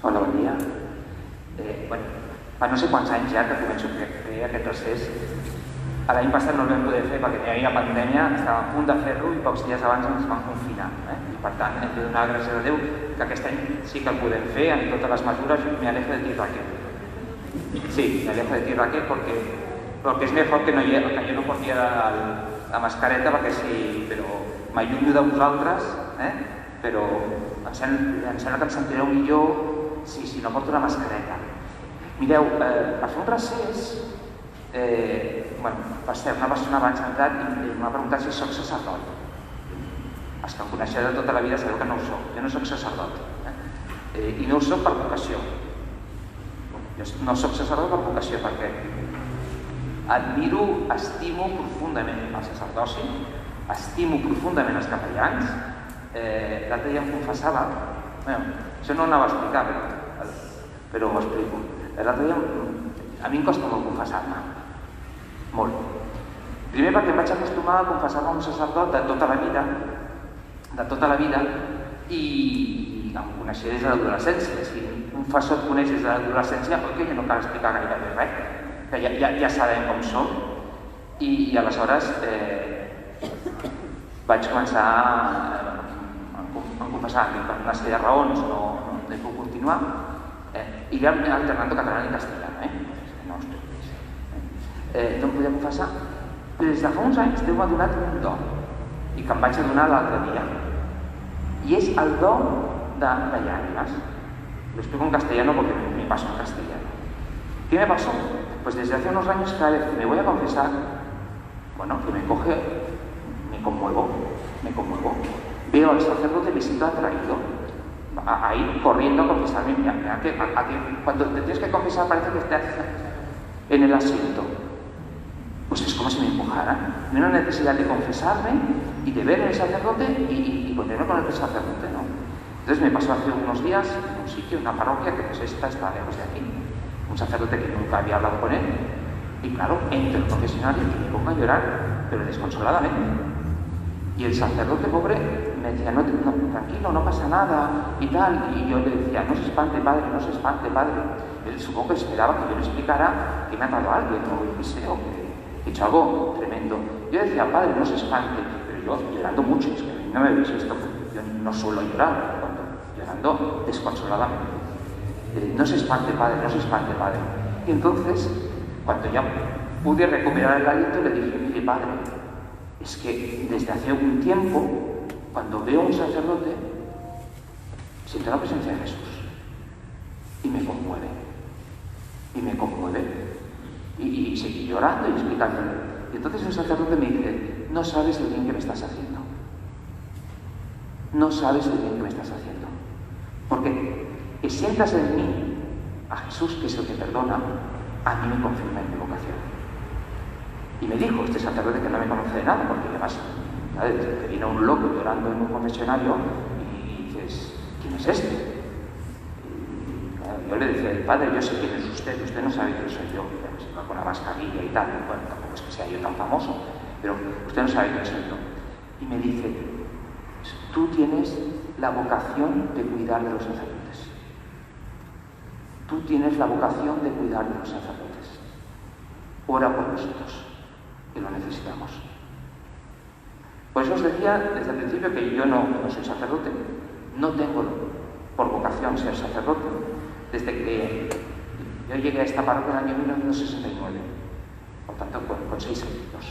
Hola, bon dia. Fa no sé quants anys ja que començo a fer aquest recés. L'any passat no el vam poder fer perquè hi havia pandèmia, estàvem a punt de fer-lo i pocs dies abans ens van confinar. I per tant hem de donar gràcies a Déu que aquest any sí que el podem fer amb totes les mesures. Me alejo de ti, Raquel. Sí, me alejo de ti, Raquel, porque es mejor que yo no porti la mascareta perquè sí, però m'allunyo de vosaltres, però em sembla que em sentireu millor si no porto la mascareta. Mireu, per fer un recés, per cert, una persona abans ha entrat i m'ha preguntat si soc sacerdot. Els que em coneixeu de tota la vida sabeu que no ho soc. Jo no soc sacerdot. I no ho soc per vocació. Jo no soc sacerdot per vocació perquè admiro, estimo profundament el sacerdoci, estimo profundament els capellans. L'altre dia em confessava, això no ho anava a explicar, però ho explico. L'altre dia a mi em costa molt confessar-me, molt. Primer perquè em vaig acostumar a confessar-me a un sacerdot de tota la vida, i em coneixia des de l'adolescència. Si un confessor et coneix des de l'adolescència, ja no cal explicar gairebé res, que ja sabem com som, i aleshores vaig començar a confessar que per una sèrie de raons no he pogut continuar, i ja alternant català i castellà, no em podia confessar. Però des de fa uns anys Déu m'ha donat un do, i que em vaig adonar l'altre dia, y es el don de llàgrimes. Lo explico en castellano porque me pasó en castellano. ¿Qué me pasó? Pues desde hace unos años cada vez que me voy a confesar, que me conmuevo. Veo al sacerdote, me siento atraído a ir corriendo a confesarme. Mira que cuando te tienes que confesar parece que estás en el asiento. Pues es como si me empujaran. Una necesidad de confesarme y de ver al sacerdote y ponerme con el sacerdote, ¿no? Entonces me pasó hace unos días en un sitio, en una parroquia que pues está lejos de aquí, un sacerdote que nunca había hablado con él, y claro, entro en el confesionario y me pongo a llorar, pero desconsoladamente. Y el sacerdote pobre me decía, no, tranquilo, no pasa nada y tal, y yo le decía, no se espante padre. Él supongo que esperaba que yo le explicara que me ha matado a alguien, o yo qué sé, o que he hecho algo tremendo. Yo decía, padre, no se espante, pero yo llorando mucho, es que no me veis esto, yo no suelo llorar, llorando desconsoladamente. No se espante padre. Y entonces, cuando ya pude recuperar el aliento, le dije, mire padre, es que desde hace un tiempo, cuando veo a un sacerdote, siento la presencia de Jesús y me conmueve. Y seguí llorando y explicándole. Y entonces el sacerdote me dice, no sabes el bien que me estás haciendo. Porque que sientas en mí a Jesús, que es el que perdona, a mí me confirma en mi vocación. Y me dijo este sacerdote, que no me conoce de nada, porque además que viene un loco llorando en un confesionario y dices, ¿quién es este? Y, claro, yo le decía, padre, yo sé quién es usted no sabe quién soy yo, se va con la mascarilla y tal, tampoco es que sea yo tan famoso, pero usted no sabe quién soy yo. Y me dice, tú tienes la vocación de cuidar de los sacerdotes. Ora por nosotros, que lo necesitamos. Por eso os decía desde el principio que yo no soy sacerdote, no tengo por vocación ser sacerdote. Desde que yo llegué a esta parroquia en el año 1969, por tanto con 6 años.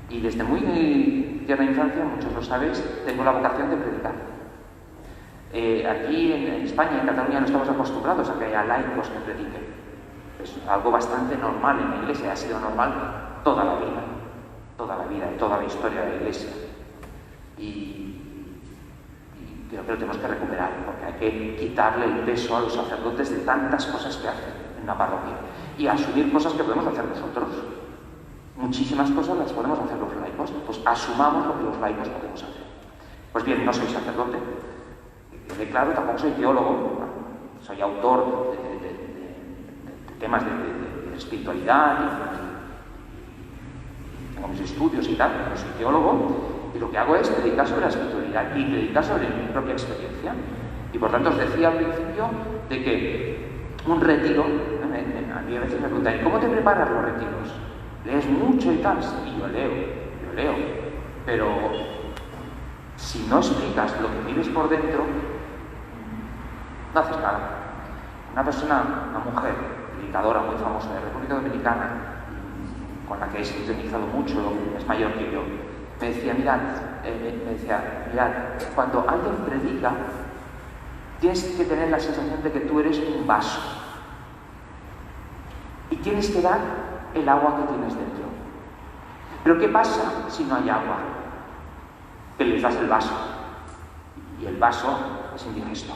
Y desde muy tierna infancia, muchos lo sabéis, tengo la vocación de predicar. Aquí en España, en Cataluña, no estamos acostumbrados a que haya laicos que prediquen. Es algo bastante normal en la Iglesia, ha sido normal toda la vida, en toda la historia de la Iglesia. Y creo que lo tenemos que recuperar, porque hay que quitarle el peso a los sacerdotes de tantas cosas que hacen en una parroquia y asumir cosas que podemos hacer nosotros. Muchísimas cosas las podemos hacer los laicos, pues asumamos lo que los laicos podemos hacer. Pues bien, no soy sacerdote, que quede claro, tampoco soy teólogo, soy autor de temas de espiritualidad, tengo mis estudios y tal, pero soy teólogo, y lo que hago es predicar sobre la espiritualidad y predicar sobre mi propia experiencia. Y por tanto os decía al principio de que un retiro, a mí a veces me preguntan, ¿cómo te preparas los retiros? ¿Lees mucho y tal? Y yo leo, pero si no explicas lo que vives por dentro, no haces nada. Una persona, una mujer, predicadora muy famosa de República Dominicana, con la que he sintonizado mucho, es mayor que yo, me decía, mirad, cuando alguien predica, tienes que tener la sensación de que tú eres un vaso. Y tienes que dar el agua que tienes dentro. Pero ¿qué pasa si no hay agua? Que les das el vaso. Y el vaso es indigesto.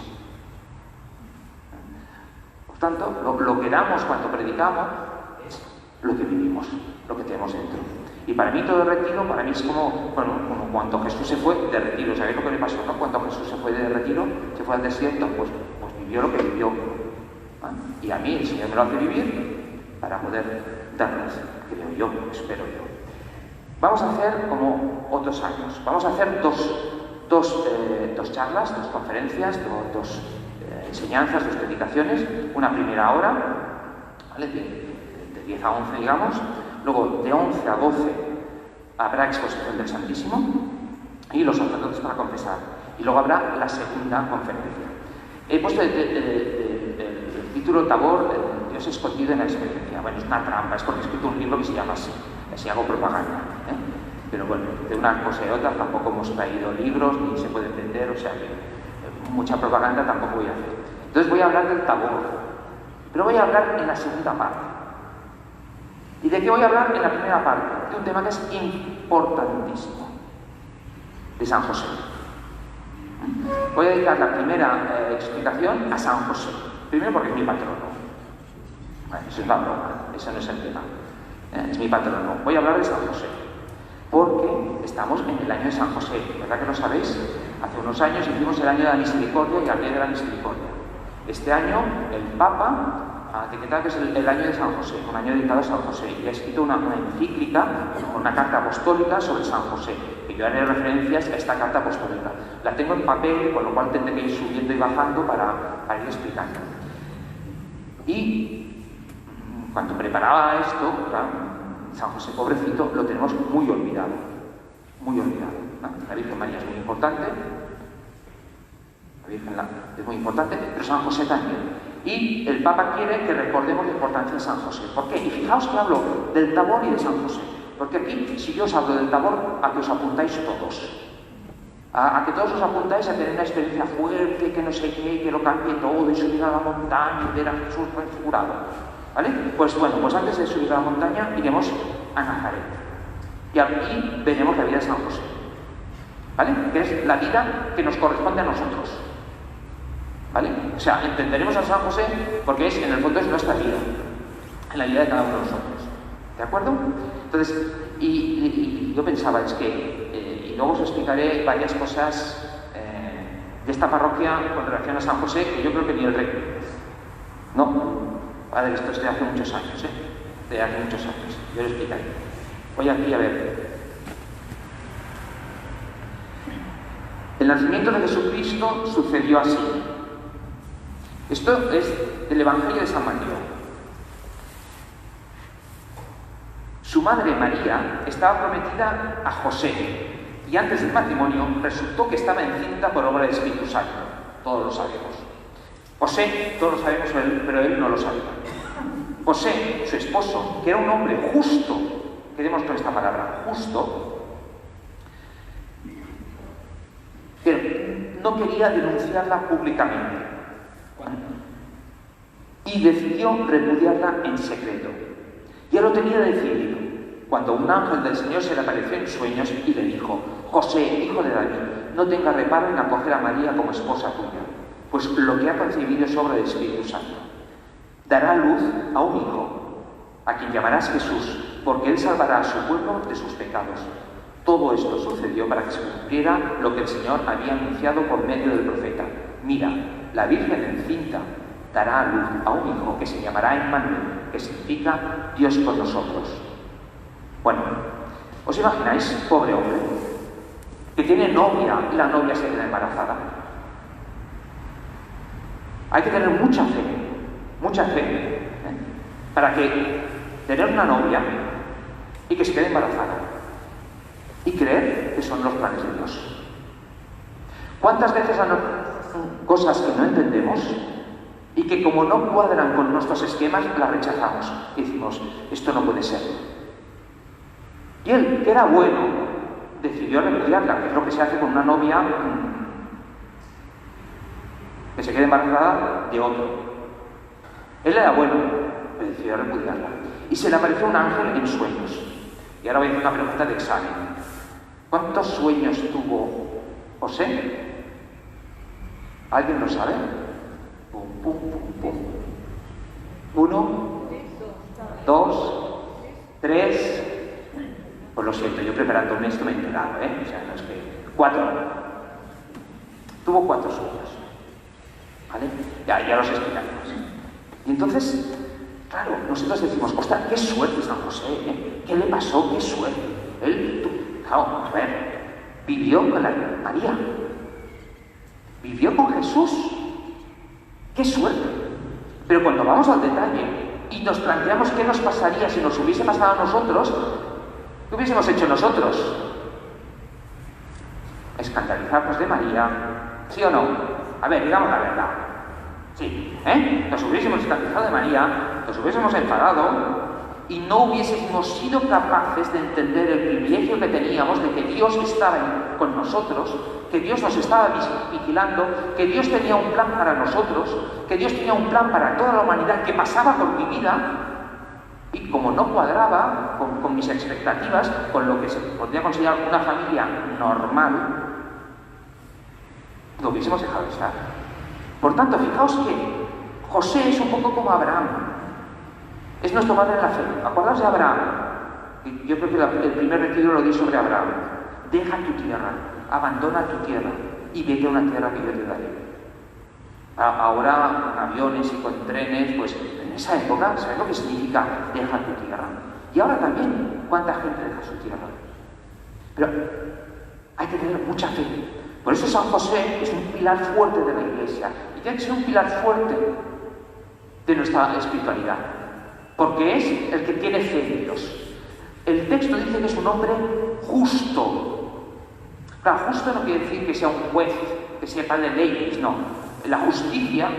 Por tanto, lo que damos cuando predicamos es lo que vivimos, lo que tenemos dentro. Y para mí todo retiro, para mí es como cuando Jesús se fue de retiro. ¿Sabéis lo que le pasó, no? Cuando Jesús se fue de retiro, se fue al desierto, pues vivió lo que vivió. Y a mí el Señor me lo hace vivir para poder darles, creo yo, espero yo. Vamos a hacer como otros años. Vamos a hacer dos charlas, dos conferencias, dos enseñanzas, dos predicaciones. Una primera hora, ¿vale? De 10 a 11, digamos. Luego, de 11 a 12, habrá exposición del Santísimo y los sacerdotes para confesar. Y luego habrá la segunda conferencia. He puesto el título Tabor, Dios escondido en la experiencia. Bueno, es una trampa, es porque he escrito un libro que se llama así hago propaganda. Pero bueno, de una cosa y otra tampoco hemos traído libros, ni se puede vender, o sea que mucha propaganda tampoco voy a hacer. Entonces voy a hablar del Tabor, pero voy a hablar en la segunda parte. ¿Y de qué voy a hablar en la primera parte? De un tema que es importantísimo, de San José. Voy a dedicar la primera explicación a San José. Primero porque es mi patrono. Bueno, eso es la broma, eso no es el tema. Es mi patrono. Voy a hablar de San José, porque estamos en el año de San José. ¿Verdad que lo sabéis? Hace unos años hicimos el año de la misericordia y hablé de la misericordia. Este año el Papa ha decretado que es el año de San José, un año dedicado a San José, y ha escrito una encíclica, una carta apostólica sobre San José, que yo haré referencias a esta carta apostólica. La tengo en papel, con lo cual tendré que ir subiendo y bajando para ir explicando. Y cuando preparaba esto, claro, San José pobrecito lo tenemos muy olvidado, muy olvidado. La Virgen María es muy importante, la Virgen es muy importante, pero San José también. Y el Papa quiere que recordemos la importancia de San José. ¿Por qué? Y fijaos que hablo del Tabor y de San José. Porque aquí, si yo os hablo del Tabor, a que os apuntáis todos. A que todos os apuntáis a tener una experiencia fuerte, que no sé qué, que lo cambie todo, y subir a la montaña y ver a Jesús transfigurado. ¿Vale? Pues bueno, pues antes de subir a la montaña iremos a Nazaret. Y aquí veremos la vida de San José. ¿Vale? Que es la vida que nos corresponde a nosotros. ¿Vale? O sea, entenderemos a San José porque en el fondo es nuestra vida, en la vida de cada uno de nosotros. ¿De acuerdo? Entonces, y yo pensaba, es que, y luego os explicaré varias cosas de esta parroquia con relación a San José, que yo creo que ni el rey. No, padre, esto es de hace muchos años, de hace muchos años. Yo lo explicaré. Voy aquí a ver. El nacimiento de Jesucristo sucedió así. Esto es del Evangelio de San Mateo. Su madre María estaba prometida a José y antes del matrimonio resultó que estaba encinta por obra del Espíritu Santo. Todos lo sabemos. José, todos lo sabemos, pero él no lo sabía. José, su esposo, que era un hombre justo, quedemos con esta palabra, justo, pero no quería denunciarla públicamente. Y decidió repudiarla en secreto. Ya lo tenía decidido, cuando un ángel del Señor se le apareció en sueños y le dijo: José, hijo de David, no tenga reparo en acoger a María como esposa tuya, pues lo que ha concebido es obra del Espíritu Santo. Dará a luz a un hijo, a quien llamarás Jesús, porque él salvará a su pueblo de sus pecados. Todo esto sucedió para que se cumpliera lo que el Señor había anunciado por medio del profeta. Mira, la Virgen encinta dará a luz a un hijo que se llamará Emmanuel, que significa Dios con nosotros. Bueno, ¿os imagináis, pobre hombre, que tiene novia y la novia se queda embarazada? Hay que tener mucha fe, para que tener una novia y que se quede embarazada y creer que son los planes de Dios. ¿Cuántas veces han cosas que no entendemos y que como no cuadran con nuestros esquemas, las rechazamos y decimos, esto no puede ser? Y él, que era bueno, decidió repudiarla, que es lo que se hace con una novia que se quede embarazada de otro. Él era bueno, pero decidió repudiarla. Y se le apareció un ángel en sueños. Y ahora voy a hacer una pregunta de examen. ¿Cuántos sueños tuvo José? ¿Alguien lo sabe? Pum, pum, pum, pum. 1, 2, 3. Pues lo siento, yo preparando un esto me he enterado, O sea, no es que... 4. Tuvo 4 sueños. ¿Vale? Ya los explicaremos. Y entonces, claro, nosotros decimos, ostras, qué suerte San José, ¿Qué le pasó? ¡Qué suerte! Claro, a ver, vivió con la María. Vivió con Jesús. ¡Qué suerte! Pero cuando vamos al detalle y nos planteamos qué nos pasaría si nos hubiese pasado a nosotros, ¿qué hubiésemos hecho nosotros? Escandalizarnos de María, ¿sí o no? A ver, digamos la verdad. Sí, Nos hubiésemos escandalizado de María, nos hubiésemos enfadado y no hubiésemos sido capaces de entender el privilegio que teníamos de que Dios estaba con nosotros, que Dios nos estaba vigilando, que Dios tenía un plan para nosotros, que Dios tenía un plan para toda la humanidad que pasaba por mi vida. Y como no cuadraba con mis expectativas, con lo que se podría considerar una familia normal, lo hubiésemos dejado de estar. Por tanto, fijaos que José es un poco como Abraham. Es nuestro padre en la fe. Acordaos de Abraham. Yo creo que el primer retiro lo di sobre Abraham. Deja tu tierra, abandona tu tierra y vete a una tierra que yo te daré. Ahora, con aviones y con trenes, pues en esa época, ¿sabes lo que significa dejar tu tierra? Y ahora también, ¿cuánta gente deja su tierra? Pero hay que tener mucha fe. Por eso San José es un pilar fuerte de la Iglesia y tiene que ser un pilar fuerte de nuestra espiritualidad, porque es el que tiene fe en Dios. El texto dice que es un hombre justo. Claro, justo no quiere decir que sea un juez, que sepa de leyes, no. La justicia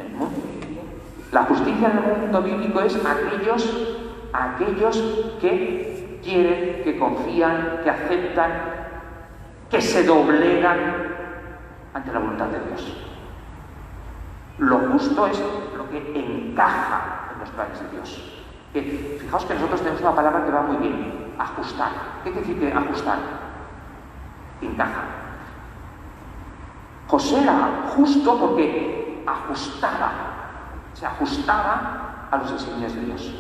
en el mundo bíblico es aquellos que quieren, que confían, que aceptan, que se doblegan ante la voluntad de Dios. Lo justo es lo que encaja en los planes de Dios. Fijaos que nosotros tenemos una palabra que va muy bien, ajustar. ¿Qué quiere decir que ajustar? Encaja. José era justo porque se ajustaba a los designios de Dios.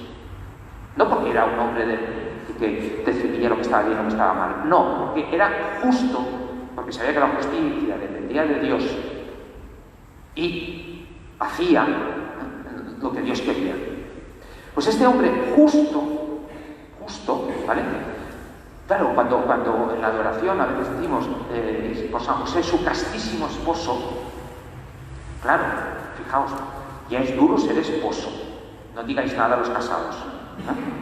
No porque era un hombre que decidía lo que estaba bien o lo que estaba mal. No, porque era justo, porque sabía que la justicia dependía de Dios y hacía lo que Dios quería. Pues este hombre justo, ¿vale? Claro, cuando en la adoración a veces decimos por San José, su castísimo esposo, claro, fijaos, ya es duro ser esposo. No digáis nada a los casados,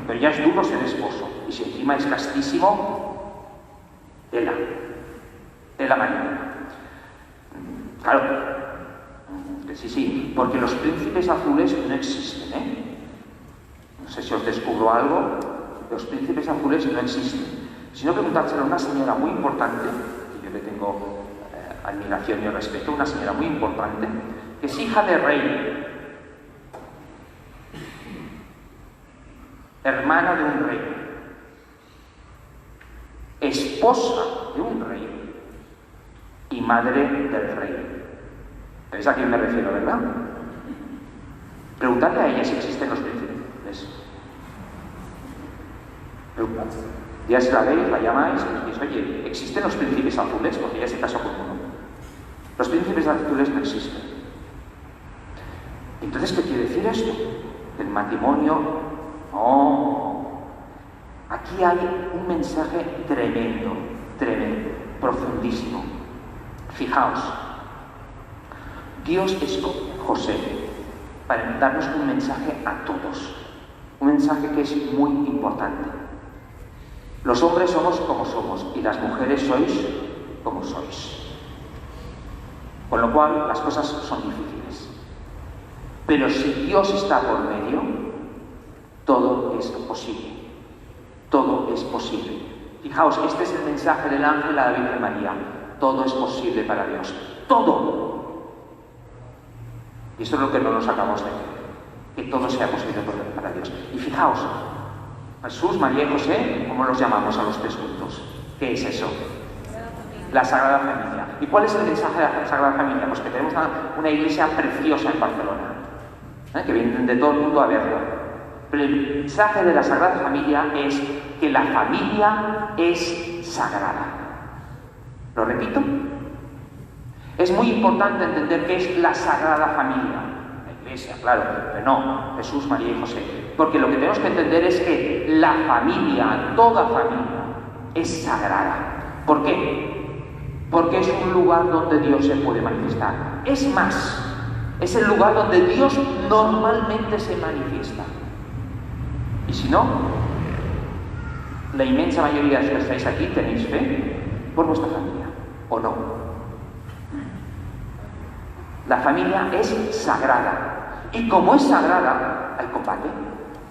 pero ya es duro ser esposo. Y si encima es castísimo, tela marina. Claro, que sí, porque los príncipes azules no existen, No sé si os descubro algo, los príncipes azules no existen. Si no, preguntárselo a una señora muy importante, que yo le tengo admiración y respeto, una señora muy importante, que es hija de rey, hermana de un rey, esposa de un rey y madre del rey. ¿Sabéis a quién me refiero, verdad? Preguntadle a ella si existen los príncipes. Ya la veis, la llamáis y decís, oye, ¿existen los príncipes azules? Porque ella se casó con uno. Los príncipes azules no existen. Entonces, ¿qué quiere decir esto? El matrimonio, no. Aquí hay un mensaje tremendo, profundísimo. Fijaos, Dios es José para darnos un mensaje a todos, un mensaje que es muy importante. Los hombres somos como somos y las mujeres sois como sois. Con lo cual las cosas son difíciles. Pero si Dios está por medio, todo es posible. Todo es posible. Fijaos, este es el mensaje del ángel a la Virgen María. Todo es posible para Dios. ¡Todo! Y esto es lo que no nos acabamos de ver. Que todo sea posible para Dios. Y fijaos, Jesús, María y José, ¿cómo los llamamos a los tres juntos? ¿Qué es eso? La Sagrada Familia. ¿Y cuál es el mensaje de la Sagrada Familia? Pues que tenemos una iglesia preciosa en Barcelona, que vienen de todo el mundo a verla. Pero el mensaje de la Sagrada Familia es que la familia es sagrada. ¿Lo repito? Es muy importante entender qué es la Sagrada Familia. La iglesia, claro, pero no, Jesús, María y José. Porque lo que tenemos que entender es que la familia, toda familia, es sagrada. ¿Por qué? Porque es un lugar donde Dios se puede manifestar. Es más, es el lugar donde Dios normalmente se manifiesta. Y si no, la inmensa mayoría de los que estáis aquí tenéis fe por vuestra familia, ¿o no? La familia es sagrada. Y como es sagrada, hay combate,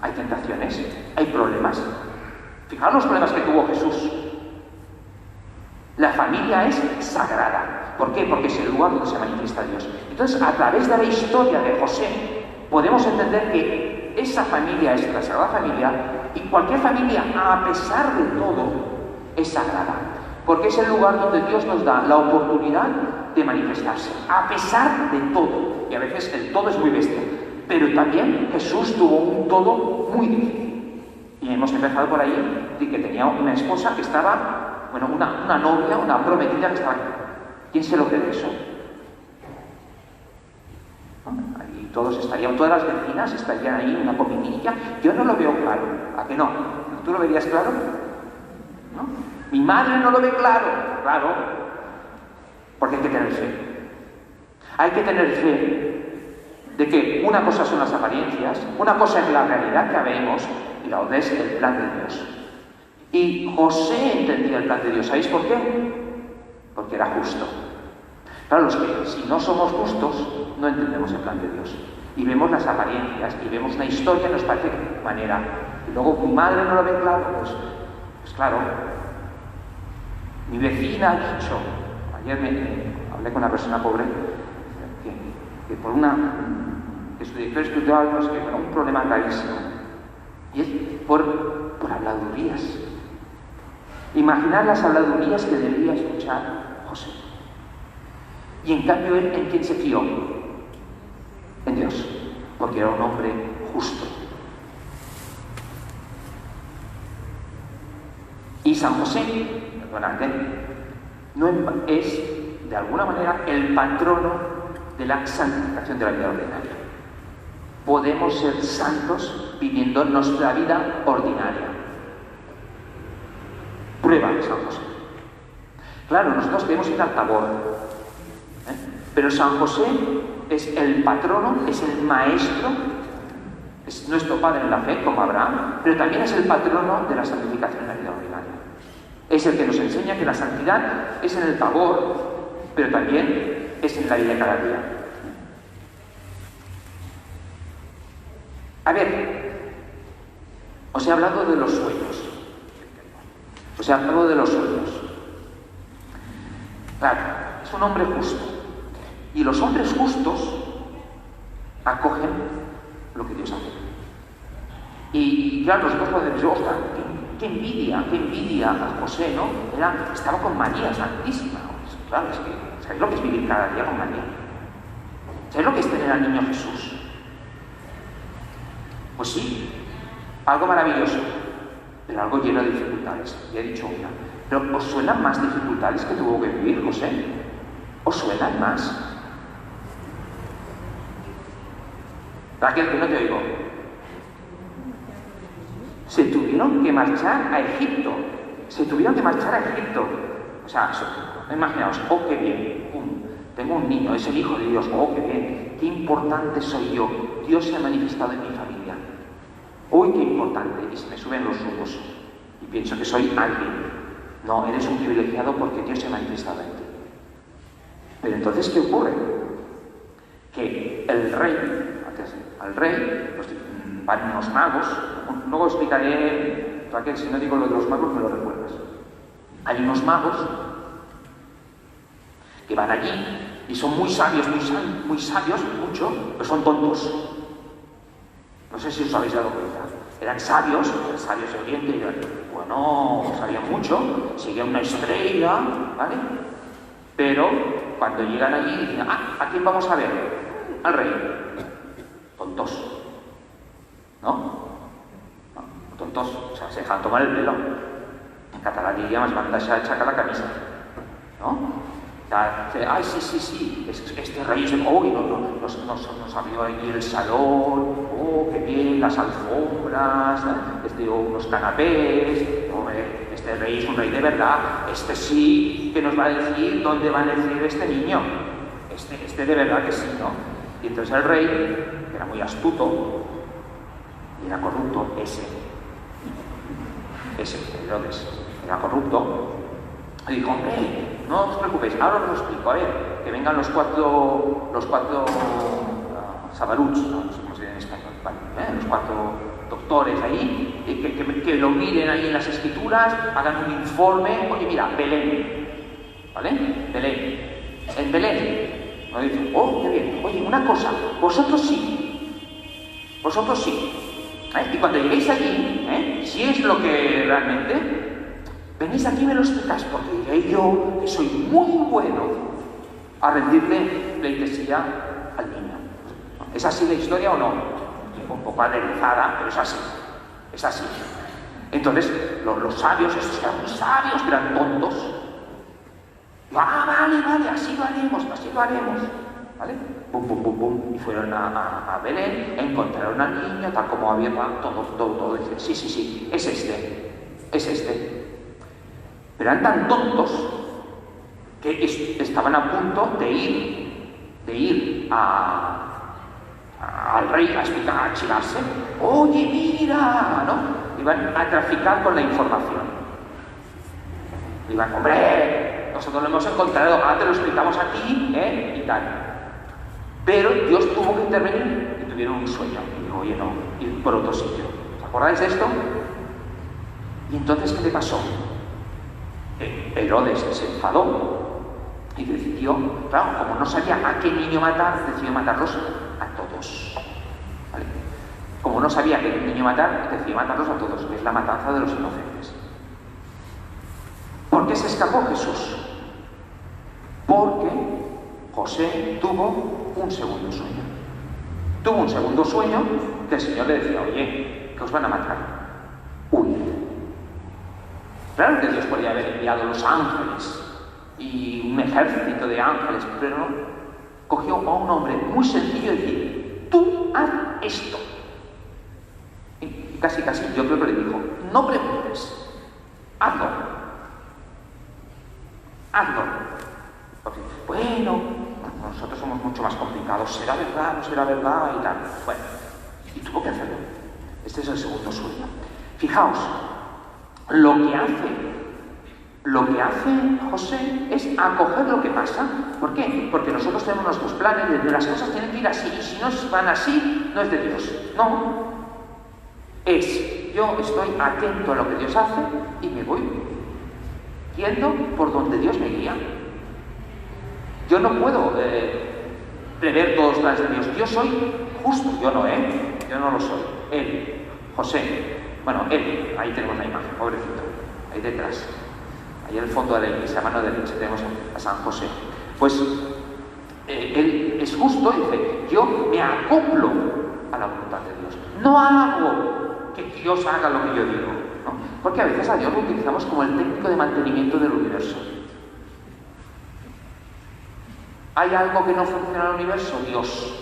hay tentaciones, hay problemas. Fijaos los problemas que tuvo Jesús. La familia es sagrada. ¿Por qué? Porque es el lugar donde se manifiesta Dios. Entonces, a través de la historia de José, podemos entender que esa familia es la Sagrada Familia, y cualquier familia, a pesar de todo, es sagrada. Porque es el lugar donde Dios nos da la oportunidad de manifestarse, a pesar de todo. Y a veces el todo es muy bestia. Pero también Jesús tuvo un todo muy difícil. Y hemos empezado por ahí de que tenía una esposa que estaba... Bueno, una novia, una prometida que estaba... ¿Quién se lo cree eso? Ahí todas las vecinas estarían ahí en una comidilla. Yo no lo veo claro. ¿A que no? ¿Tú lo verías claro? ¿No? Mi madre no lo ve claro. Claro. Porque hay que tener fe. Hay que tener fe de que una cosa son las apariencias, una cosa es la realidad que vemos y la otra es el plan de Dios. Y José entendía el plan de Dios. ¿Sabéis por qué? Porque era justo. Claro, los que si no somos justos, no entendemos el plan de Dios. Y vemos las apariencias, y vemos una historia, nos parece de manera. Y luego mi madre no lo ve claro, pues claro. Mi vecina ha dicho, ayer hablé con una persona pobre, que por que su director espiritual, pues que era un problema gravísimo. Y es por habladurías. Imaginar las habladurías que debía escuchar José. Y en cambio él, ¿en quién se fió? En Dios, porque era un hombre justo. Y San José, perdonadme, no es de alguna manera el patrono de la santificación de la vida ordinaria. Podemos ser santos viviendo nuestra vida ordinaria. Prueba de San José. Claro, nosotros queremos ir al Tabor, pero San José es el patrono, es el maestro, es nuestro padre en la fe, como Abraham, pero también es el patrono de la santificación en la vida ordinaria. Es el que nos enseña que la santidad es en el Tabor, pero también es en la vida de cada día. A ver, os he hablado de los sueños. Os he hablado de los sueños. Claro, es un hombre justo. Y los hombres justos acogen lo que Dios hace. Y claro, nosotros podemos decir, ostras, qué envidia a José, ¿no? Estaba con María Santísima. Claro, es que, ¿sabéis lo que es vivir cada día con María? ¿Sabéis lo que es tener al niño Jesús? Pues sí, algo maravilloso, pero algo lleno de dificultades. Ya he dicho una. Pero ¿os suenan más dificultades que tuvo que vivir José? ¿Os suenan más? Raquel, que no te oigo. Se tuvieron que marchar a Egipto. Se tuvieron que marchar a Egipto. O sea, imaginaos, oh, qué bien. tengo un niño, es el Hijo de Dios. ¡Oh, qué bien! ¡Qué importante soy yo! Dios se ha manifestado en mi familia. ¡Uy, qué importante! Y se me suben los humos y pienso que soy alguien. No, eres un privilegiado porque Dios se ha manifestado en ti. Pero entonces, ¿qué ocurre? Que el rey, al rey, pues van unos magos, luego explicaré, si no digo lo de los magos me lo recuerdas. Hay unos magos que van allí y son muy sabios, mucho, pero son tontos. No sé si os habéis dado cuenta. Eran sabios de Oriente, y bueno, sabían mucho, seguían una estrella, ¿vale? Pero cuando llegan allí dicen, ¿a quién vamos a ver? Al rey. Tontos. ¿No? Tontos, o sea, se dejan tomar el pelo. En catalán diríamos, van a sacar la camisa. ¿No? O sea, ay, sí, este rey es el... ¡Oh, nos abrió allí el salón! ¡Oh, qué bien! Las alfombras, unos canapés... Este rey es un rey de verdad. Este sí que nos va a decir dónde va a nacer este niño. Este de verdad que sí, ¿no? Y entonces el rey, que era muy astuto y era corrupto, Herodes, era corrupto, y dijo, hombre, no os preocupéis, ahora os lo explico, a ver, que vengan los cuatro sabaruts, no sé cómo se dice en español, ¿vale? Los 4 doctores ahí, que lo miren ahí en las escrituras, hagan un informe, oye, mira, Belén, ¿vale? Belén. En Belén, nos dicen, oh, qué bien, oye, una cosa, vosotros sí. Y cuando lleguéis allí, si es lo que realmente, venís aquí y me lo explicáis, porque diré yo que soy muy bueno a rendirle pleitesía al niño. ¿Es así la historia o no? Un poco aderezada, pero es así. Entonces, los sabios, estos que eran muy sabios, que eran tontos, vale, así lo haremos, ¿vale? Pum, y fueron a Belén, encontraron al niño, tal como había, todo, dicen, sí, es este. Pero eran tan tontos que estaban a punto de ir al rey a explicar, a chivarse. Oye, mira, ¿no? Iban a traficar con la información. Iban, hombre, nosotros lo hemos encontrado, ahora te lo explicamos a ti, y tal. Pero Dios tuvo que intervenir y tuvieron un sueño. Y dijo, oye, no, ir por otro sitio. ¿Os acordáis de esto? Y entonces, ¿qué le pasó? Herodes se enfadó y decidió, claro, como no sabía a qué niño matar, decidió matarlos a todos. ¿Vale? Como no sabía qué niño matar, decidió matarlos a todos, que es la matanza de los inocentes. ¿Por qué se escapó Jesús? Porque José tuvo un segundo sueño. Tuvo un segundo sueño que el Señor le decía, oye, que os van a matar. Huid. Claro que Dios podría haber enviado los ángeles y un ejército de ángeles, pero no. Cogió a un hombre muy sencillo y decir, tú haz esto. Y casi, yo creo que le dijo, no preguntes, hazlo. Porque, bueno, nosotros somos mucho más complicados, ¿será verdad, no será verdad? Y tal. Bueno, y tuvo que hacerlo. Este es el segundo sueño. Fijaos, lo que hace José es acoger lo que pasa. ¿Por qué? Porque nosotros tenemos nuestros planes de que las cosas tienen que ir así, y si no van así, no es de Dios. No. Yo estoy atento a lo que Dios hace y me voy yendo por donde Dios me guía. Yo no puedo prever todos los planes de Dios. Yo soy justo, yo no lo soy. Él, José, él, ahí tenemos la imagen, pobrecito, ahí detrás, ahí en el fondo de la iglesia, a mano derecha tenemos a San José. Pues él es justo y dice, yo me acoplo a la voluntad de Dios. No hago que Dios haga lo que yo digo, ¿no? Porque a veces a Dios lo utilizamos como el técnico de mantenimiento del universo. ¿Hay algo que no funciona en el universo? Dios.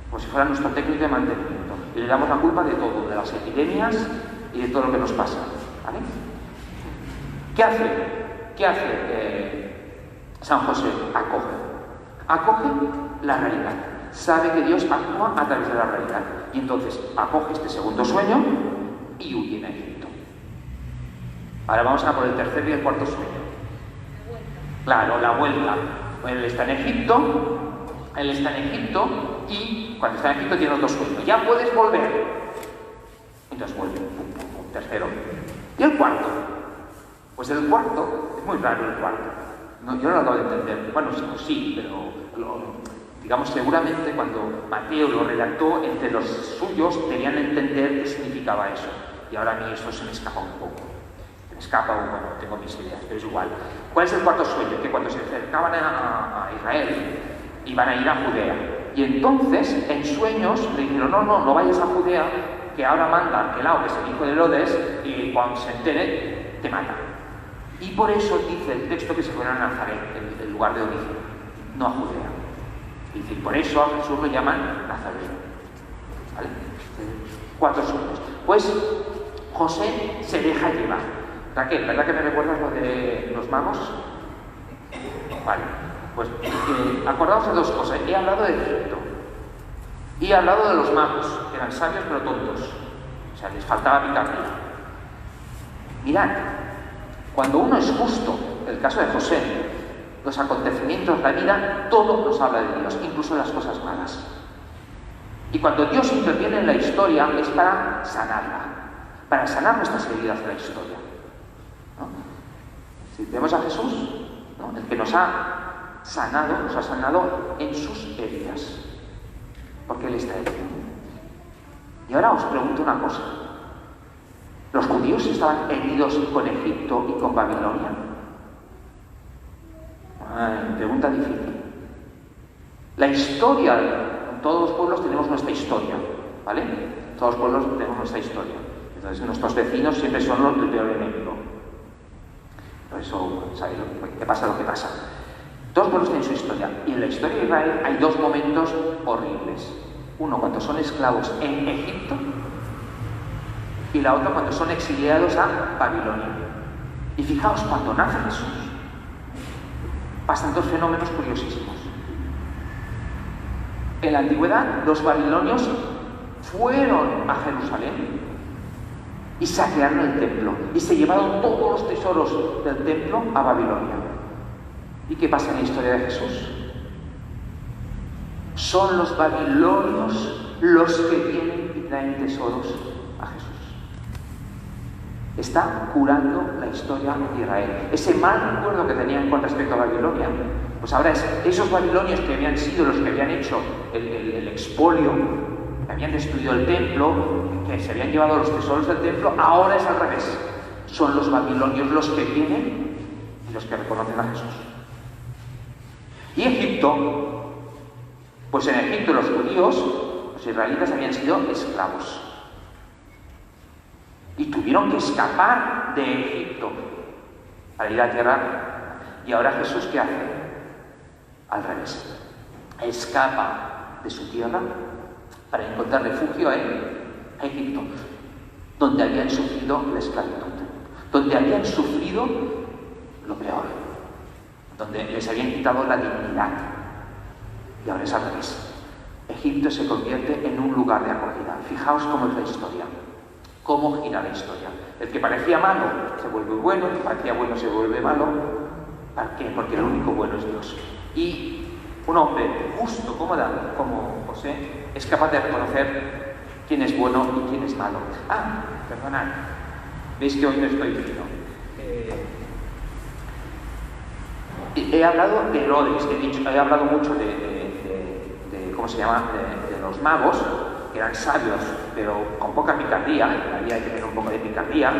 Como si fuera nuestro técnico de mantenimiento. Y le damos la culpa de todo, de las epidemias y de todo lo que nos pasa. ¿Vale? ¿Qué hace San José? Acoge. acoge la realidad. Sabe que Dios actúa a través de la realidad. Y entonces acoge este segundo sueño y huye a Egipto. Ahora vamos a por el tercer y el cuarto sueño. Claro, la vuelta. Él está en Egipto y cuando está en Egipto tiene otro sueño. Ya puedes volver. Entonces vuelve. Tercero. ¿Y el cuarto? Pues el cuarto, es muy raro el cuarto. No, yo no lo acabo de entender. Bueno, sí, pero digamos, seguramente cuando Mateo lo redactó, entre los suyos tenían que entender qué significaba eso. Y ahora a mí eso se me escapa un poco. Se me escapa, bueno, tengo mis ideas, pero es igual. ¿Cuál es el cuarto sueño? Que cuando se acercaban a Israel, iban a ir a Judea. Y entonces, en sueños, le dijeron, no vayas a Judea, que ahora manda Arquelao, que es el hijo de Herodes, y cuando se entere, te mata. Y por eso dice el texto que se fueron a Nazaret, el lugar de origen, no a Judea. Y por eso a Jesús lo llaman Nazareno. ¿Vale? 4 sueños. Pues José se deja llevar. Raquel, ¿verdad que me recuerdas lo de los magos? Vale. Pues acordaos de 2 cosas. He hablado de Egipto. Y he hablado de los magos, que eran sabios pero tontos. O sea, les faltaba picardía. Mirad, cuando uno es justo, el caso de José, los acontecimientos, la vida, todo nos habla de Dios, incluso las cosas malas. Y cuando Dios interviene en la historia es para sanarla, para sanar nuestras heridas de la historia. ¿No? Si vemos a Jesús, ¿no? El que nos ha sanado en sus heridas, porque Él está herido. Y ahora os pregunto una cosa. ¿Los judíos estaban heridos con Egipto y con Babilonia? Pregunta difícil. La historia, en todos los pueblos tenemos nuestra historia, ¿vale? Todos los pueblos tenemos nuestra historia. Entonces nuestros vecinos siempre son el peor enemigo. Por eso, ¿sabéis qué pasa lo que pasa? Todos los pueblos tienen su historia. Y en la historia de Israel hay 2 momentos horribles. Uno, cuando son esclavos en Egipto, y la otra, cuando son exiliados a Babilonia. Y fijaos, cuando nace Jesús, pasan 2 fenómenos curiosísimos. En la antigüedad, los babilonios fueron a Jerusalén y saquearon el templo y se llevaron todos los tesoros del templo a Babilonia. ¿Y qué pasa en la historia de Jesús? Son los babilonios los que vienen y traen tesoros a Jesús. Está curando la historia de Israel. Ese mal recuerdo que tenían con respecto a Babilonia, pues ahora es esos babilonios que habían sido los que habían hecho el expolio, que habían destruido el templo, que se habían llevado los tesoros del templo, ahora es al revés. Son los babilonios los que vienen y los que reconocen a Jesús. Y Egipto, pues en Egipto los judíos, los israelitas habían sido esclavos. Y tuvieron que escapar de Egipto para ir a tierra. Y ahora Jesús, ¿qué hace? Al revés. Escapa de su tierra para encontrar refugio en Egipto, donde habían sufrido la esclavitud, donde habían sufrido lo peor, donde les habían quitado la dignidad. Y ahora es al revés. Egipto se convierte en un lugar de acogida. Fijaos cómo es la historia. Cómo gira la historia. El que parecía malo se vuelve bueno, el que parecía bueno se vuelve malo. ¿Por qué? Porque el único bueno es Dios. Y un hombre justo como José es capaz de reconocer quién es bueno y quién es malo. Perdonad. Veis que hoy no estoy fino. He hablado de Herodes, he hablado mucho de ¿cómo se llama? De los magos, que eran sabios, pero con poca picardía. Ahí hay que tener un poco de picardía,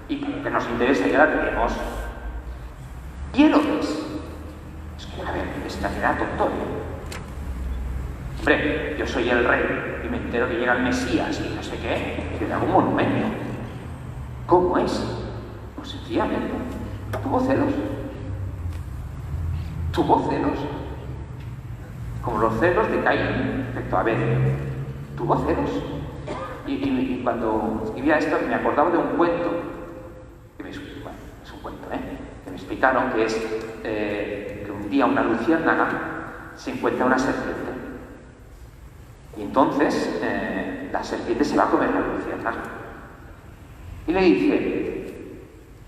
y que nos interesa, ya la tenemos. Y Herodes, es que, a ver, esta era tonto. Hombre, yo soy el rey, y me entero que llega el Mesías, y no sé qué, que le hago un monumento. ¿Cómo es? Pues sencillamente, tuvo celos. Tuvo celos. Como los celos de Caín respecto a Abel. Tuvo celos. Y cuando escribía esto me acordaba de un cuento, que es un cuento, que me explicaron, que es que un día una luciérnaga se encuentra una serpiente. Y entonces la serpiente se va a comer a la luciérnaga. Y le dice,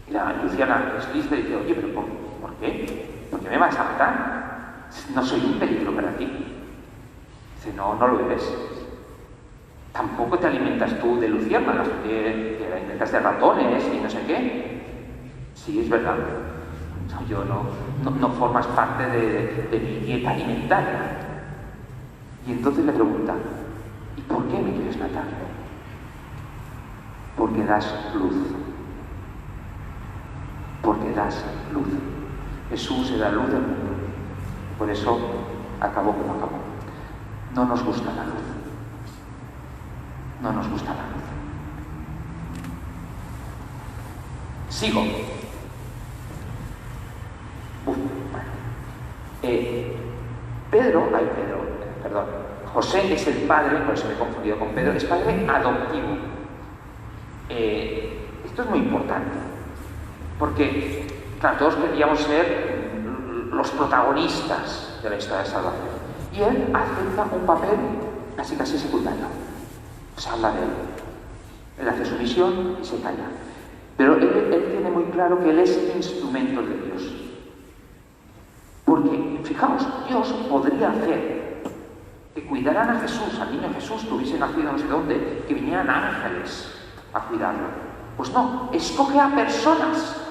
y la luciérnaga es lista y dice, oye, pero ¿por qué? ¿Por qué me vas a matar? No soy un peligro para ti. Dice, no lo eres. Tampoco te alimentas tú de luciérnagas, te alimentas de ratones y no sé qué. Sí, es verdad. No formas parte de mi dieta alimentaria. Y entonces le pregunta, ¿y por qué me quieres matar? Porque das luz. Porque das luz. Jesús era la luz del mundo. Por eso acabó como acabó. No nos gusta la luz. No nos gusta la luz. Sigo. José es el padre, por eso me he confundido con Pedro, es padre adoptivo. Esto es muy importante, porque, claro, todos queríamos ser los protagonistas de la historia de salvación. Y él acepta un papel casi secundario. Se habla de él. Él hace su misión y se calla. Pero él tiene muy claro que él es instrumento de Dios. Porque, fijaos, Dios podría hacer que cuidaran a Jesús, al niño Jesús, que hubiese nacido no sé dónde, que vinieran ángeles a cuidarlo. Pues no, escoge a personas.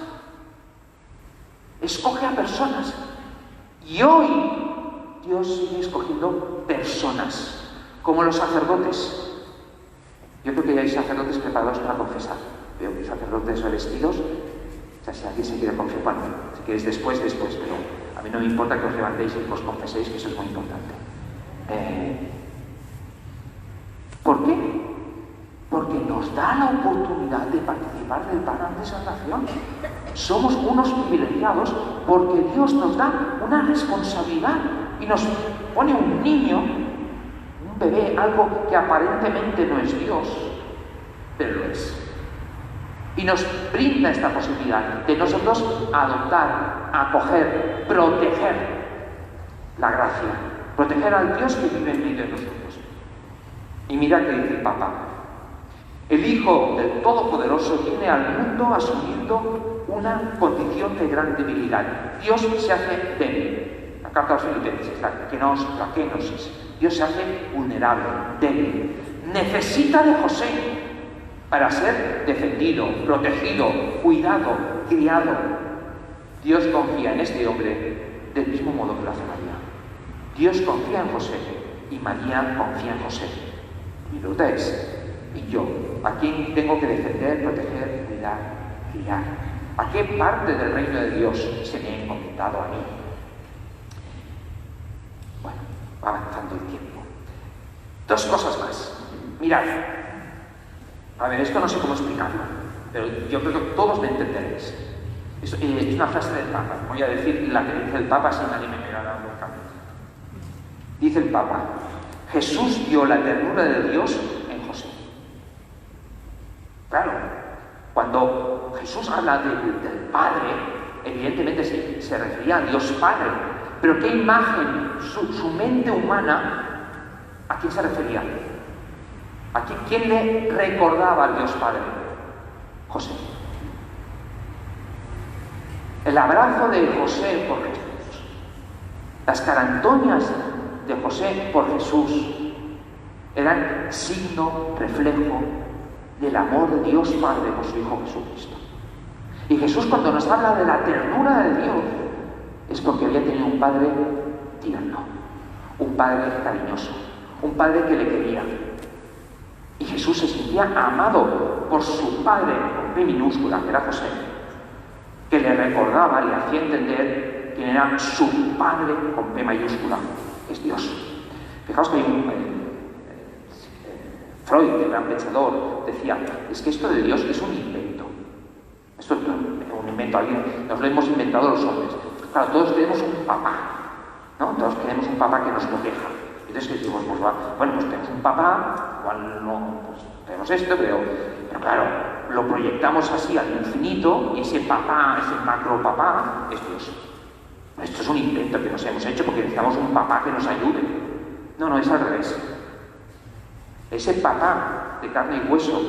Escoge a personas. Y hoy Dios sigue escogiendo personas, como los sacerdotes. Yo creo que ya hay sacerdotes preparados para confesar. Veo que sacerdotes revestidos. O sea, si alguien se quiere confesar, bueno, si quieres después, pero a mí no me importa que os levantéis y os confeséis, que eso es muy importante. ¿Por qué? Porque nos da la oportunidad de participar del plan de salvación. Somos unos privilegiados porque Dios nos da una responsabilidad y nos pone un niño, un bebé, algo que aparentemente no es Dios, pero lo es. Y nos brinda esta posibilidad de nosotros adoptar, acoger, proteger la gracia, proteger al Dios que vive en medio de nosotros. Y mira que dice el Papa: el Hijo del Todopoderoso viene al mundo asumiendo una condición de gran debilidad. Dios se hace débil. La carta a los Filipenses, la kenosis. Dios se hace vulnerable, débil. Necesita de José para ser defendido, protegido, cuidado, criado. Dios confía en este hombre del mismo modo que lo hace María. Dios confía en José y María confía en José. Mi pregunta es: ¿y yo? ¿A quién tengo que defender, proteger, cuidar, criar? ¿A qué parte del reino de Dios se me ha encomendado a mí? Bueno, va avanzando el tiempo. Dos cosas más. Mirad. A ver, esto no sé cómo explicarlo, pero yo creo que todos me entenderéis. Es una frase del Papa. Voy a decir la que dice el Papa sin nadie me pegará locamente. Dice el Papa: Jesús vio la ternura de Dios en José. Claro, cuando Jesús habla del Padre, evidentemente se refería a Dios Padre. Pero ¿qué imagen, su mente humana, a quién se refería? ¿Quién le recordaba al Dios Padre? José. El abrazo de José por Jesús, las carantonias de José por Jesús, eran signo, reflejo del amor de Dios Padre por su Hijo Jesucristo. Y Jesús, cuando nos habla de la ternura de Dios, es porque había tenido un Padre tierno, un Padre cariñoso, un Padre que le quería. Y Jesús se sentía amado por su Padre, con P minúscula, que era José, que le recordaba, le hacía entender quién era su Padre, con P mayúscula, que es Dios. Fijaos que Freud, el gran pensador, decía: es que esto de Dios es un invento. Esto es un invento, nos lo hemos inventado los hombres. Claro, todos queremos un papá, ¿no? Todos queremos un papá que nos proteja. Entonces decimos, pues tenemos un papá, igual no, pues tenemos esto, pero claro, lo proyectamos así al infinito y ese papá, ese macro papá, es Dios. Esto es un invento que nos hemos hecho porque necesitamos un papá que nos ayude. No, es al revés. Ese papá de carne y hueso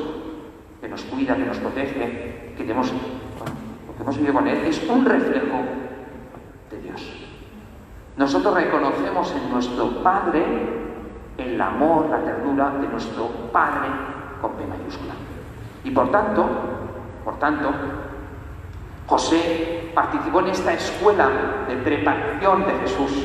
que nos cuida, que nos protege, que tenemos, lo que hemos vivido con él, es un reflejo de Dios. Nosotros reconocemos en nuestro Padre el amor, la ternura de nuestro Padre con P mayúscula. Y por tanto, José participó en esta escuela de preparación de Jesús.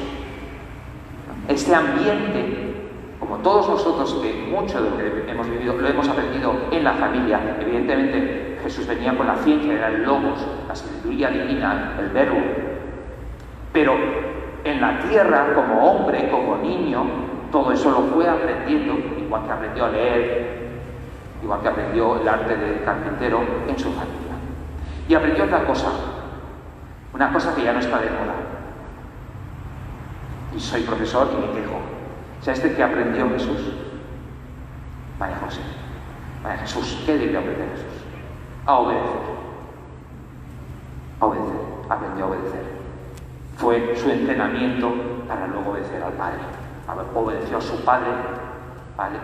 Este ambiente, como todos nosotros, que mucho de lo que hemos vivido lo hemos aprendido en la familia. Evidentemente, Jesús venía con la ciencia, era el logos, la sabiduría divina, el verbo. Pero en la tierra, como hombre, como niño, todo eso lo fue aprendiendo, igual que aprendió a leer, igual que aprendió el arte del carpintero en su familia. Y aprendió otra cosa, una cosa que ya no está de moda. Y soy profesor y me quejo. ¿Sabes de qué aprendió Jesús? Vaya José, vaya Jesús, ¿qué debió aprender Jesús? A obedecer. A obedecer, aprendió a obedecer. Fue su entrenamiento para luego obedecer al Padre. Obedeció a su Padre, ¿vale?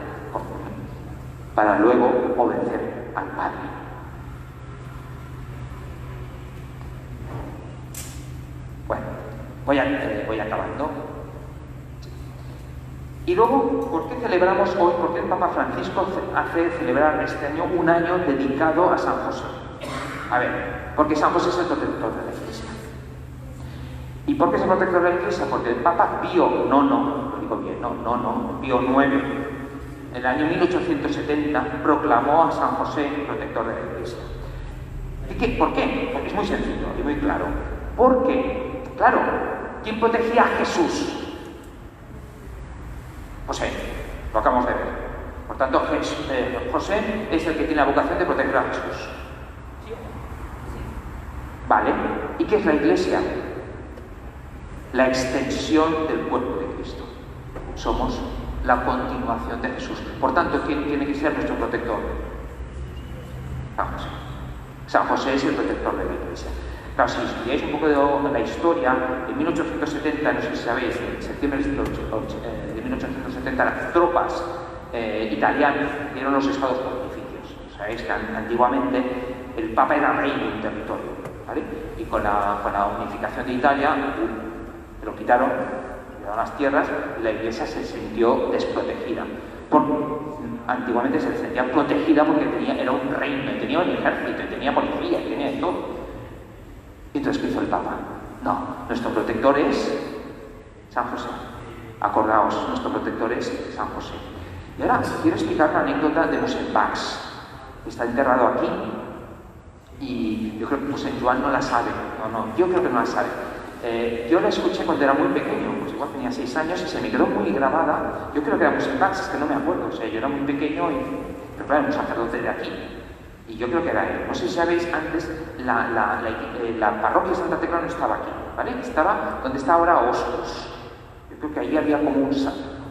Para luego obedecer al Padre. Bueno, voy acabando. Y luego, ¿por qué celebramos hoy? ¿Por qué el Papa Francisco hace celebrar este año un año dedicado a San José? A ver, porque San José es el protector de la Iglesia. ¿Y por qué es el protector de la Iglesia? Porque el Papa Pío IX, en el año 1870, proclamó a San José protector de la Iglesia. ¿Por qué? Porque es muy sencillo y muy claro. Porque, claro, ¿quién protegía a Jesús? José, lo acabamos de ver. Por tanto, José es el que tiene la vocación de proteger a Jesús. ¿Vale? ¿Y qué es la Iglesia? La extensión del cuerpo de Cristo. Somos la continuación de Jesús. Por tanto, ¿quién tiene que ser nuestro protector? San José. San José es el protector de la Iglesia. Claro, si estudiáis un poco de la historia, en 1870, no sé si sabéis, en septiembre de 1870, las tropas italianas dieron los estados pontificios. Sabéis que antiguamente el Papa era rey de un territorio, ¿vale? Y con la unificación de Italia, lo quitaron, le dieron las tierras, y la Iglesia se sintió desprotegida. Antiguamente se sentía protegida porque era un reino, y tenía un ejército, y tenía policía, y tenía todo. ¿Y entonces qué hizo el Papa? No, nuestro protector es San José. Acordaos, nuestro protector es San José. Y ahora quiero explicar la anécdota de Mosén Bax, que está enterrado aquí, y yo creo que Mosén Joan no la sabe. Yo creo que no la sabe. Yo la escuché cuando era muy pequeño, pues igual tenía 6 años, y se me quedó muy grabada. Yo creo que era Mosén Bax, es que no me acuerdo. O sea, yo era muy pequeño, pero claro, era un sacerdote de aquí. Y yo creo que era él. No sé si sabéis, antes la parroquia de Santa Tecla no estaba aquí, ¿vale? Estaba donde está ahora Oscos. Yo creo que ahí había como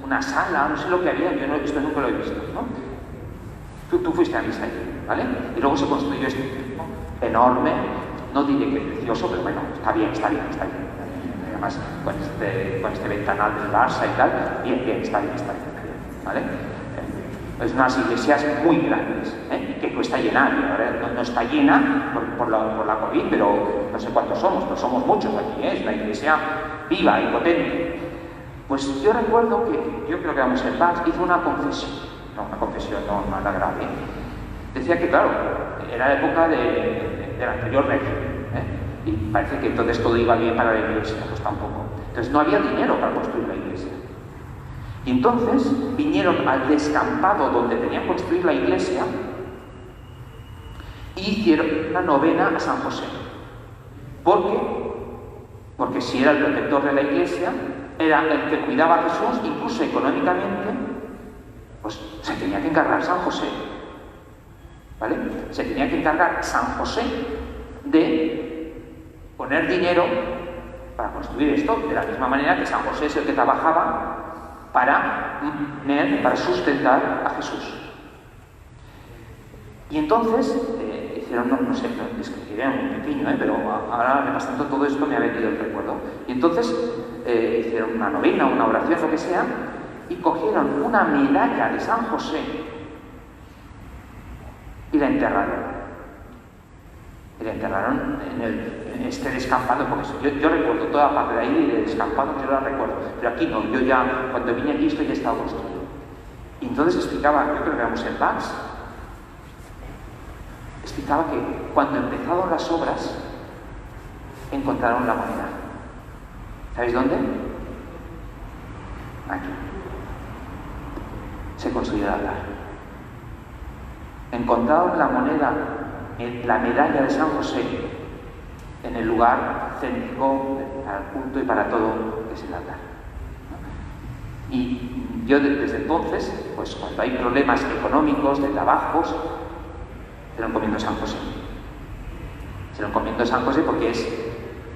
una sala, no sé lo que había, esto nunca lo he visto, ¿no? Tú fuiste a misa allí, ¿vale? Y luego se construyó este templo enorme, no diré que precioso, pero bueno, está bien. Además, con este ventanal del Barça y tal, bien, está bien, ¿vale? Es unas iglesias muy grandes, que cuesta llenar. Ahora no está llena por la COVID, pero no sé cuántos somos, pero somos muchos aquí, es una iglesia viva y potente. Pues yo recuerdo que, yo creo que vamos en paz, hizo una confesión, no nada grave. Decía que, claro, era la época del anterior régimen, y parece que entonces todo iba bien para la iglesia, pues tampoco. Entonces no había dinero para construir la iglesia. Y entonces vinieron al descampado donde tenían que construir la iglesia y hicieron una novena a San José. ¿Por qué? Porque si era el protector de la iglesia, era el que cuidaba a Jesús, incluso económicamente, pues se tenía que encargar San José. ¿Vale? Se tenía que encargar San José de poner dinero para construir esto, de la misma manera que San José es el que trabajaba para sustentar a Jesús. Y entonces hicieron, no sé, es que era muy pequeño, pero ahora repasando todo esto me ha venido el recuerdo. Y entonces hicieron una novena, una oración, lo que sea, y cogieron una medalla de San José y la enterraron. Y la enterraron en este descampado, porque yo recuerdo toda la parte de ahí de descampado, yo la recuerdo, pero aquí no, yo ya, cuando vine aquí esto ya estaba construido. Y entonces explicaba, yo creo que éramos en Bax, explicaba que cuando empezaron las obras, encontraron la moneda. ¿Sabéis dónde? Aquí. Se construyó el altar. Encontraron la moneda, la medalla de San José, en el lugar céntrico para el culto y para todo, que es el altar. Y yo desde entonces, pues cuando hay problemas económicos, de trabajos, se lo encomiendo a San José. Se lo encomiendo a San José porque es,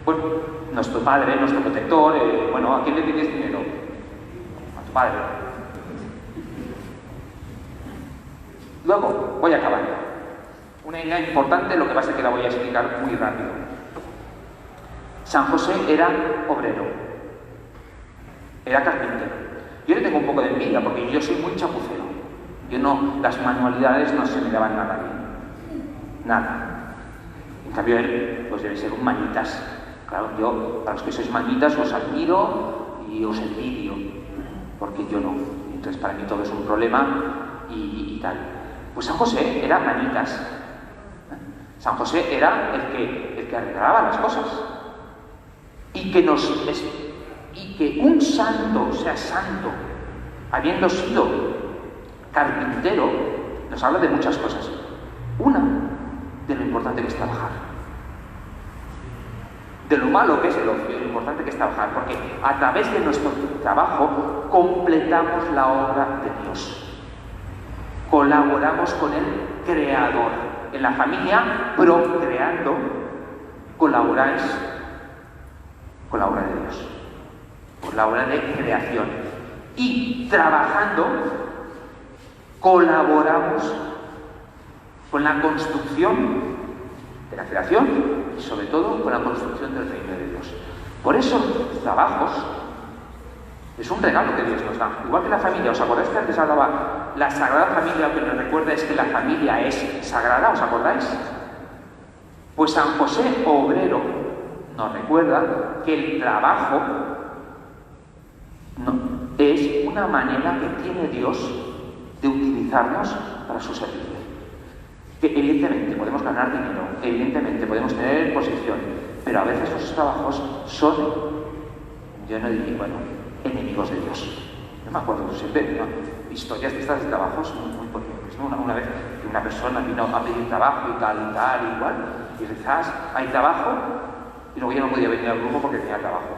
bueno, nuestro padre, nuestro protector. Bueno, ¿a quién le pides dinero? A tu padre. Luego, voy a acabar. Una idea importante, lo que pasa es que la voy a explicar muy rápido. San José era obrero, era carpintero. Yo le tengo un poco de envidia porque yo soy muy chapucero. Yo no, las manualidades no se me daban nada bien. Nada. En cambio él, pues debe ser un manitas. Claro, yo, para los que sois manitas, os admiro y os envidio, porque yo no. Entonces para mí todo es un problema y tal. Pues San José era manitas. San José era el que arreglaba las cosas. Y que un santo sea santo, habiendo sido carpintero, nos habla de muchas cosas. Una, de lo importante que es trabajar. De lo malo que es el ocio, lo importante que es trabajar, porque a través de nuestro trabajo completamos la obra de Dios. Colaboramos con el Creador. En la familia, procreando, colaboráis con la obra de Dios, con la obra de creación. Y trabajando, colaboramos con la construcción de la creación y sobre todo con la construcción del reino de Dios. Por eso los trabajos es un regalo que Dios nos da. Igual que la familia, ¿os acordáis que antes hablaba? La Sagrada Familia, lo que nos recuerda es que la familia es sagrada, ¿os acordáis? Pues San José obrero nos recuerda que el trabajo es una manera que tiene Dios de utilizarnos para su servicio. Que evidentemente podemos ganar dinero, evidentemente podemos tener posición, pero a veces los trabajos son, yo no diría, bueno, enemigos de Dios. Yo me acuerdo siempre, ¿no?, historias de estas de trabajos muy potentes, ¿no? Una vez que una persona vino a pedir trabajo y tal, igual, y quizás hay trabajo, y luego ya no podía venir al grupo porque tenía trabajo.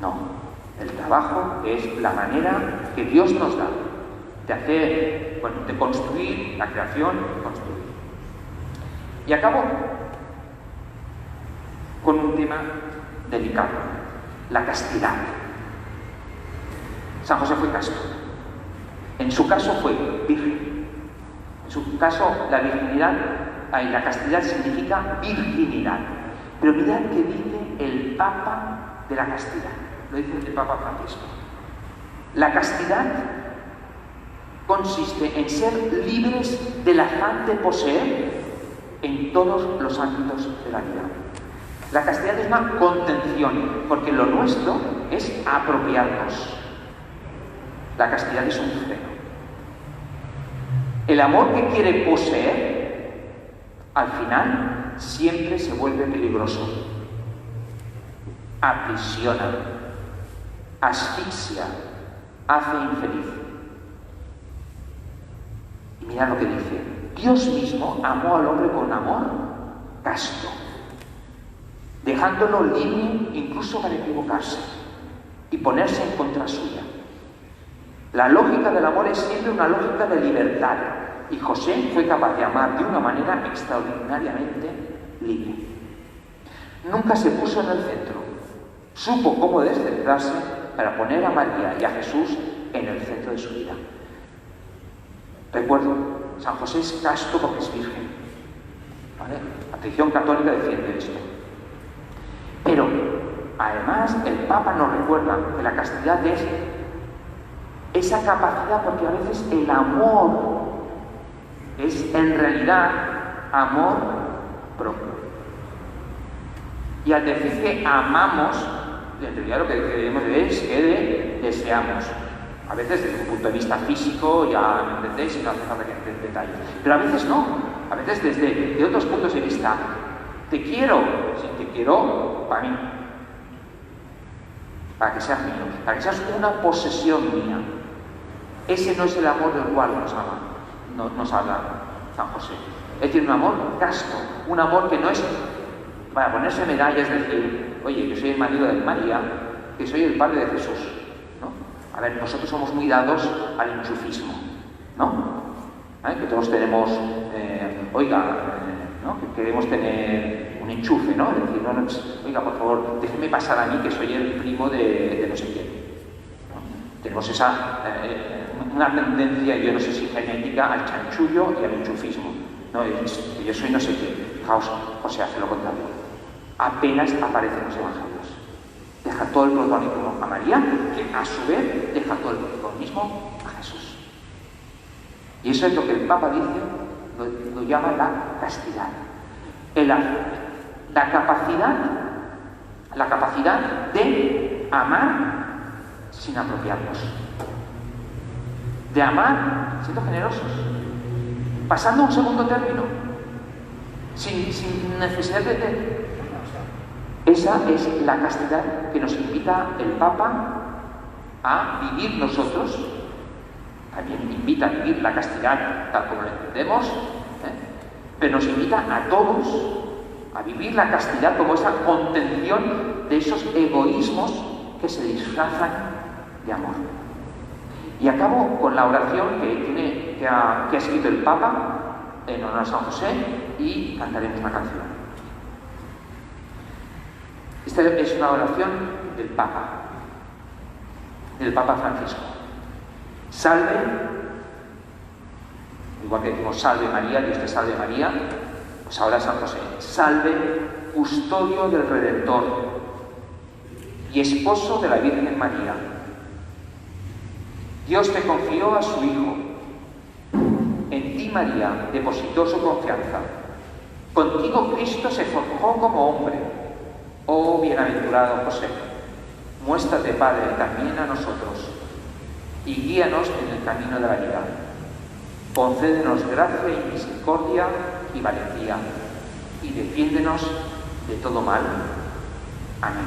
No, el trabajo es la manera que Dios nos da de hacer, bueno, de construir la creación, construir. Y acabo con un tema delicado, la castidad. San José fue casto. En su caso fue virgen. En su caso la virginidad, la castidad significa virginidad. Pero mirad qué dice el Papa de la castidad. Lo dice el Papa Francisco. La castidad consiste en ser libres del afán de poseer en todos los ámbitos de la vida. La castidad es una contención, porque lo nuestro es apropiarnos. La castidad es un freno. El amor que quiere poseer, al final, siempre se vuelve peligroso. Aprisiona, asfixia, hace infeliz. Y mirad lo que dice. Dios mismo amó al hombre con amor casto, dejándolo libre incluso para equivocarse y ponerse en contra suya. La lógica del amor es siempre una lógica de libertad, y José fue capaz de amar de una manera extraordinariamente libre. Nunca se puso en el centro, supo cómo descentrarse para poner a María y a Jesús en el centro de su vida. Recuerdo, San José es casto porque es virgen. ¿Vale? La tradición católica defiende esto. Pero, además, el Papa nos recuerda que la castidad es esa capacidad, porque a veces el amor es en realidad amor propio. Y al decir que amamos, en realidad lo que debemos de ver es que deseamos. A veces desde un punto de vista físico, ya me entendéis, y no hace falta que entre en detalles. Pero a veces no. A veces desde otros puntos de vista. Te quiero, sí, te quiero para mí. Para que seas mío. Para que seas una posesión mía. Ese no es el amor del cual nos habla San José. Es decir, un amor casto. Un amor que no es para ponerse medallas, es decir, oye, yo soy el marido de María, que soy el padre de Jesús. A ver, nosotros somos muy dados al enchufismo, ¿no? Que todos tenemos, ¿no? Que queremos tener un enchufe, ¿no? Es decir, no, oiga, por favor, déjeme pasar a mí que soy el primo de no sé quién. ¿No? Tenemos una tendencia, yo no sé si genética, al chanchullo y al enchufismo. ¿No? Yo soy no sé quién. Fijaos, José hace lo contrario. Apenas aparecen los evangelios. Deja todo el protagonismo a María, que a su vez deja todo el protagonismo a Jesús. Y eso es lo que el Papa dice, lo llama la castidad. La capacidad de amar sin apropiarnos. De amar siendo generosos. Pasando a un segundo término. Sin necesidad de... Esa es la castidad que nos invita el Papa a vivir nosotros. También invita a vivir la castidad tal como la entendemos, pero nos invita a todos a vivir la castidad como esa contención de esos egoísmos que se disfrazan de amor. Y acabo con la oración que ha escrito el Papa en honor a San José y cantaremos una canción. Esta es una oración del Papa Francisco. Salve, igual que decimos salve María, Dios te salve María, pues ahora San José. Salve, custodio del Redentor y esposo de la Virgen María. Dios te confió a su Hijo. En ti María depositó su confianza. Contigo Cristo se forjó como hombre. Oh bienaventurado José, muéstrate, Padre, también a nosotros y guíanos en el camino de la vida. Concédenos gracia y misericordia y valentía y defiéndenos de todo mal. Amén.